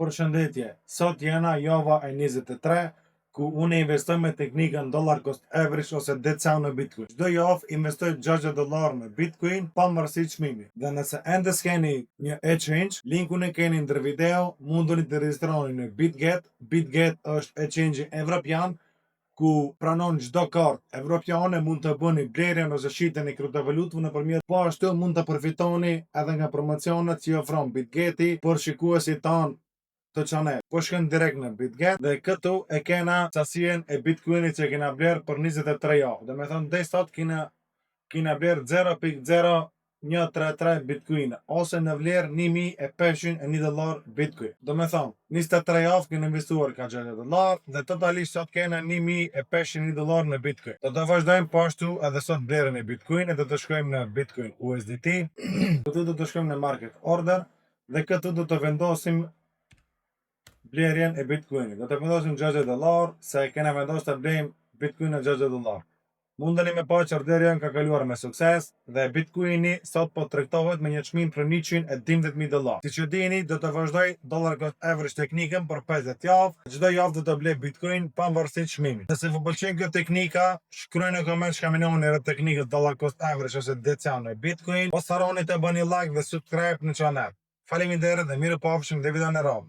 Përshëndetje, sot jena java e 23, ku unë investoj me teknikën dollar cost average ose DCA në Bitcoin. Çdo javë investoj $60 në Bitcoin pavarësisht çmimit. Dhe nëse ende s'keni një exchange, linkun e keni ndër video, munduni të regjistroni në BitGet. BitGet është exchange evropian ku pranon çdo kartë evropiane, mund të bëni blerjen ose shitjen e kriptovalutave nëpërmjet. Po ashtu mund të përfitoni edhe nga promocionet që ofron BitGeti për shikuesit tanë të çanel. Po shkojmë direkt në BitGet dhe këtu e kena sasien e Bitcoinit që kena bler për 23 javë. Do me thonë deri sot kena bler 0.0133 Bitcoin ose në vlerë $1.501 Bitcoin. Do me thonë 23 javë kena investuar ka $60 dhe totalisht sot kena $1.501 në Bitcoin. Do të vazhdojmë po ashtu edhe sot blerjen e Bitcoinit, do të shkojmë në Bitcoin USDT. Këtu do të shkojmë në market order dhe këtu do të vendosim blerjen e Bitcoinit. Do të vendosim $60 se kena vendosur të blejmë Bitcoin në $60. Mundeni me pa që orderja ka kaluar me sukses dhe Bitcoini sot po tregtohet me një çmim për $112.000. Siç e dini, do të vazhdoj dollar cost average teknikën për 50 javë. Çdo javë do të blej Bitcoin pavarësisht çmimit. Nëse ju pëlqen kjo teknika, shkruani në koment çka mendoni rreth teknikës dollar cost average ose DCA në Bitcoin. Mos harroni të bëni like dhe subscribe në kanal. Faleminderit dhe mirupafshim në videon e radhës.